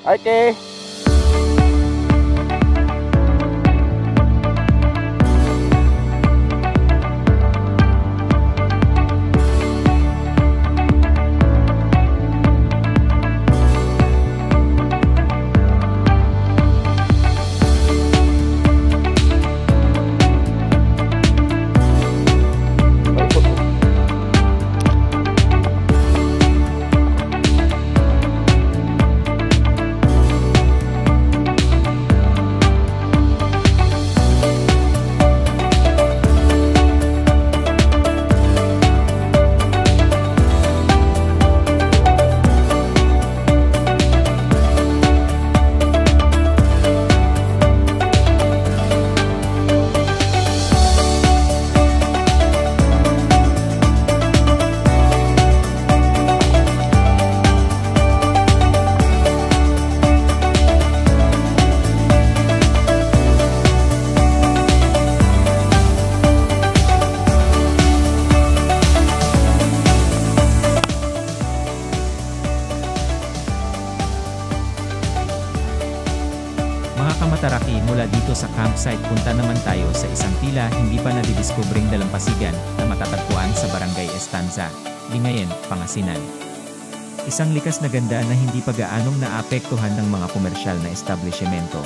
Okay. Kamataraki, mula dito sa campsite punta naman tayo sa isang tila hindi pa nadidiskubring dalampasigan na matatagpuan sa Barangay Estanza, Lingayen, Pangasinan. Isang likas na ganda na hindi pa gaanong naapektuhan ng mga komersyal na establishmento.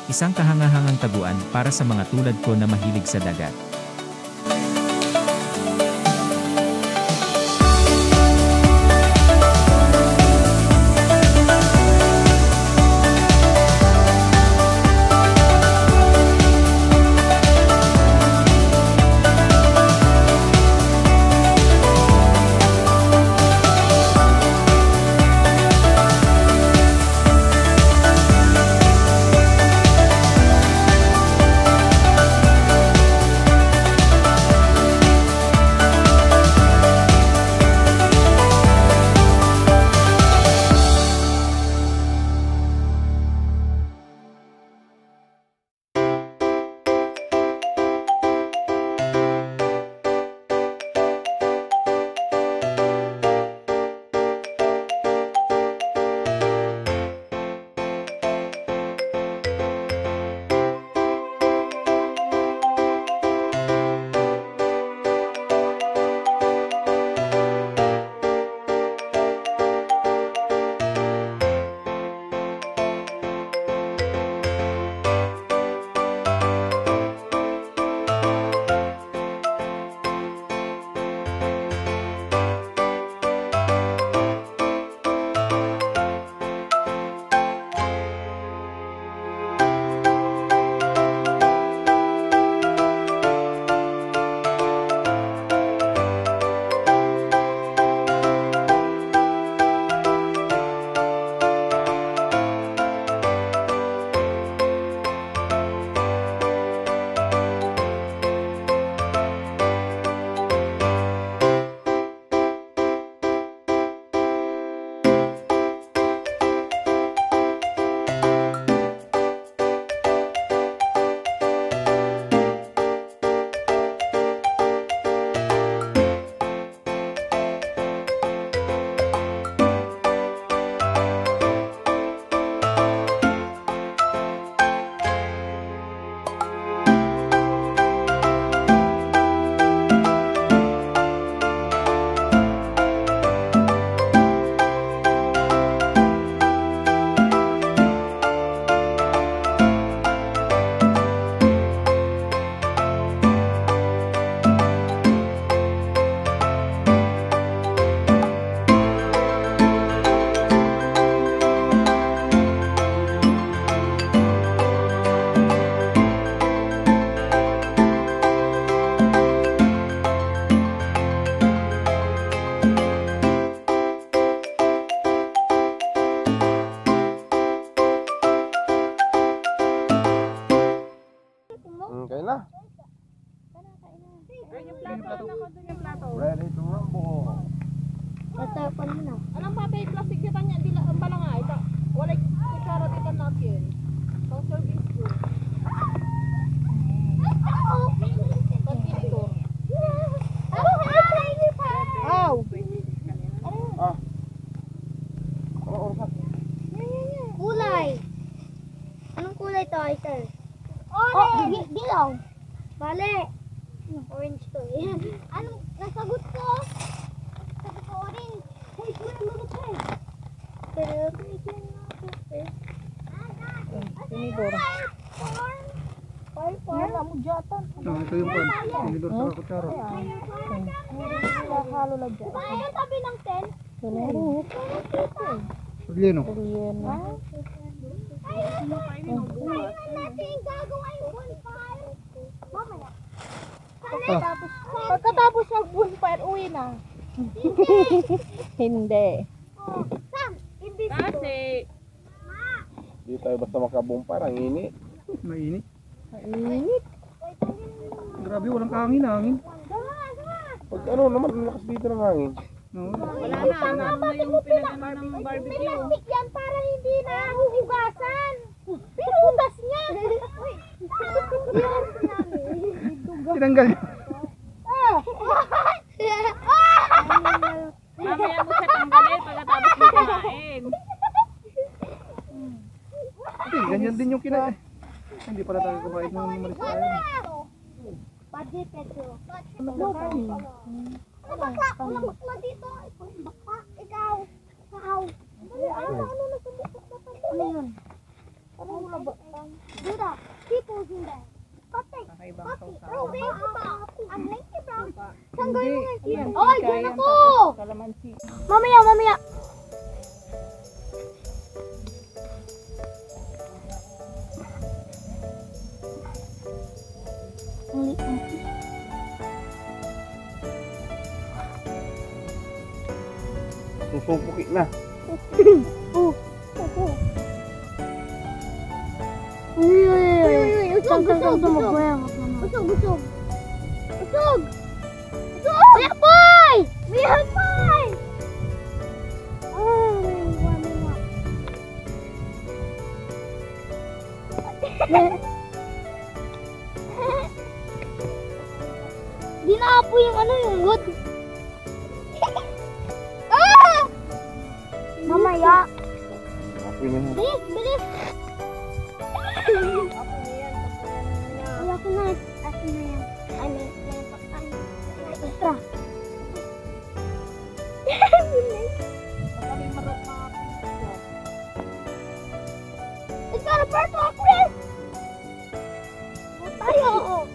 Isang kahangahangang taguan para sa mga tulad ko na mahilig sa dagat. Okay na. Ready to rumble. Matapan mo na. Anong papel plastic kita niya? Dila ang bala nga. Ito. Wala kutsara dito natin. Pang service ko. Pagkito. Ah. Ano oras? kulay? Anong kulay to, Ethel? Orange! Oh, dilaw. Bale. Orange to eh. Anong nasagot ko? Sagot ko orange. Uy, sumunod ka eh. Pero, pinigyan nga ako eh. Tinidor. Wala mo dyan. Ito yung pan. Tinidor sa kutsara. Halo lang dyan. Ano tabi ng tent? Paglino. Natin gagawa yung bonfire. Mamaya. Pagkatapos mag-bonfire, uwi na. Hindi. Sam, Kasi, Hindi tayo basta makabumpar, ang init. Mainit. mainit. Grabe, walang hangin. Pag ano naman, ang lakas dito ng hangin. No. Wala na, ano na yung pinag-ano ng barbecue. plastic yan para hindi na huhugasan. Pinutas niya. Tinanggal niya. Mamaya mo siya tanggalin pagkatapos mo kumain. Ganyan din yung kinain. Hindi pala tayo kumain nung umalis tayo. Budget ito. Walang bakla dito. Bakla, ikaw. Ikaw. Ano na sa bukok na ano yun? Parang labatan. Duda, people in there. Patik, patik, Ruby, ang lengke brown. Saan kayo mga sino? Oy, dyan ako! Kalamansi. Mamaya. Susupuki na. Uy, usog. Kuya Boy! Kuya Boy! Di na po yung ano yung wood. Mamaya. Apoy na yan. Bilis. Ay, ako na yan. Extra. It's got a bird walk, Chris! Tayo!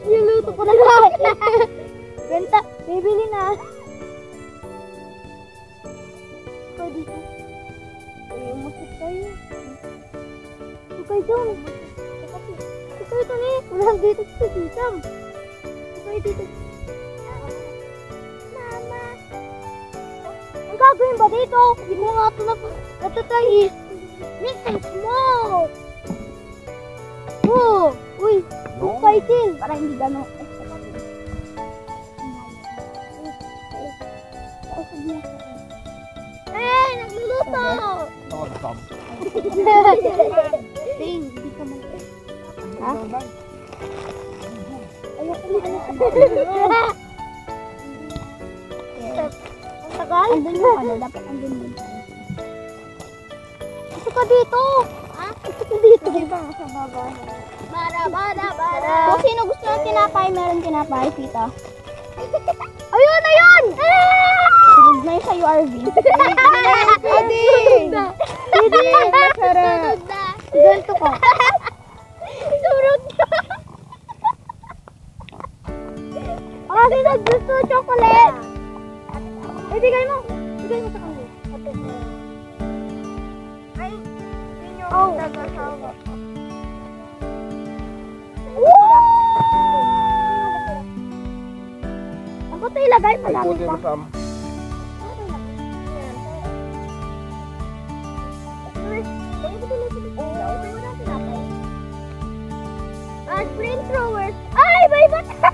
Niluto ko na lahat. Benta, bibili na. Ikaw dito. Ay, umusap tayo. Ikaw doon. Ikaw ito ni. Wala dito sa sisam. Ikaw dito. Mama. Ang gagawin ba dito? Hindi mo nga ito natatay. Mix and smoke. Oh, uy. Exciting. Para hindi gano'n. Eh, nagluluto! Ding, hindi ka mag... Ha? Ayoko na. Ang tagal? Andun yung ano, dapat andun yun. Gusto ka dito! Ha? Gusto ka dito. Diba? Sa baba. Bara. Kung sino gusto ng tinapay, meron tinapay, tita. Ayun! Sunod na yun sa URV. Hindi! Masarap. Ganito ko. Sunod na. Kasi gusto chocolate. Ibigay mo. Ibigay mo sa kanila. Ay, yun yung nagasawa. Ako ito ilagay, malapit Ikutin pa. mo, Sam. At flamethrowers. Ay, may bata!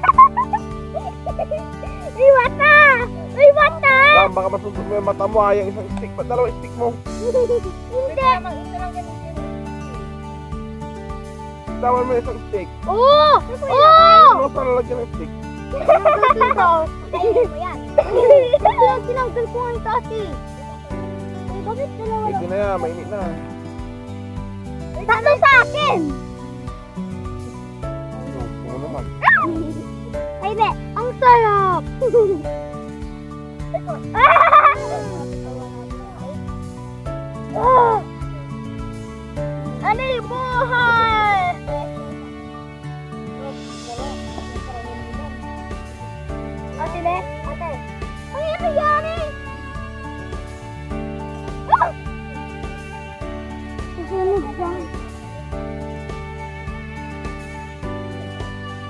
May bata! May bata! Lam, baka masundot mo yung mata mo. Yung isang stick. Ba't dalawang stick mo? Hindi! Tawan mo yung isang stick. Oo! Oo! Ano saan lalagyan ng stick? Dito. Ayun mo yan. Kasi yung tinanggal ko ang tasi. Ay, bakit dalawa Pwede na yan. Mainit na. Tatlo sa akin! Oo naman. Ay, be! Ang sarap! Ah! Ano yung buhay? Ate, be? Ate. Ay, ano nangyari? Ah! Susunod dyan.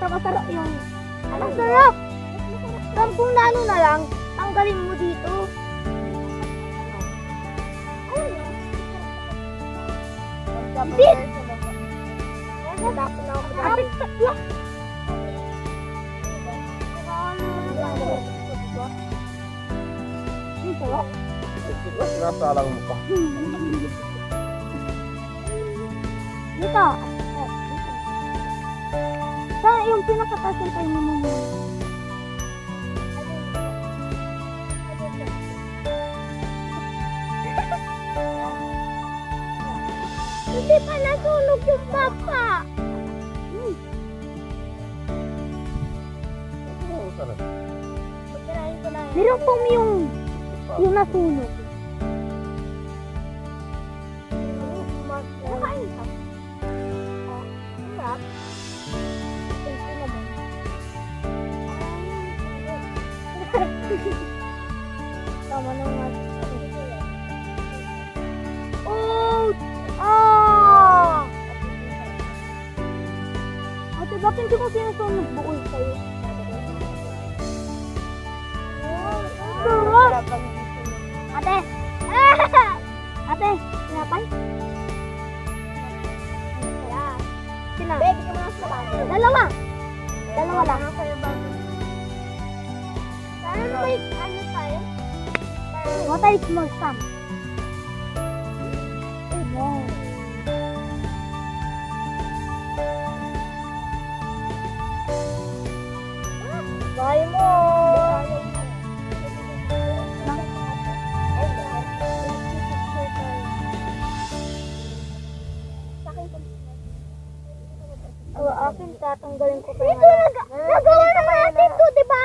Sarap yung... Ang sarap! Kung na ano na lang, tanggalin mo dito. Bis! Kapit tatlo. Sinasalang mo pa. Dito. Saan yung pinakataas yung tayo mo? Hindi pa nasunog yung papa. Meron pong yung nasunog. Nakain ka. Sarap. Tama na nga. Oh! Ah! Ate, bakit hindi ko sinusunod buoy sa'yo? Sarap! Ate! Ate, sinapay? Sina? Baby, ka muna sa bago. Dalawa! Dalawa lang. Ano may ano tayo? What is more some? Wow. Bayo mo! Akin tatanggalin ko pa yung nagawa naman natin to, di ba?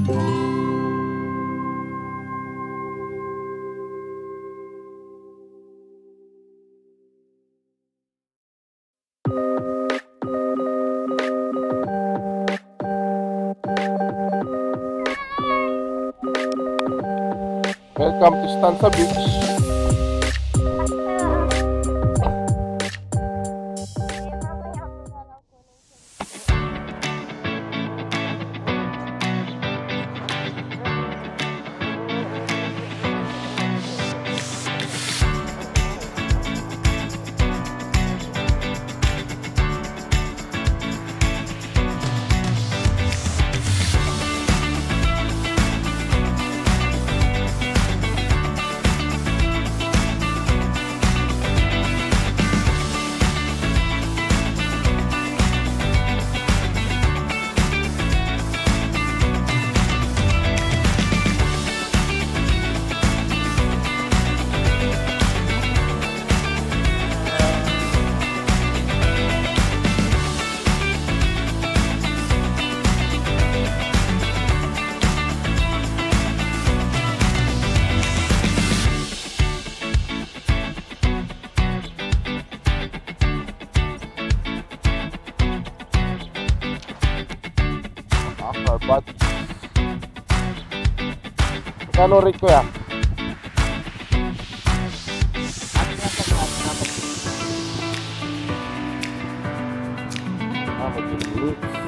Welcome to Stanza Beach. But kano rate ko ya? Ah,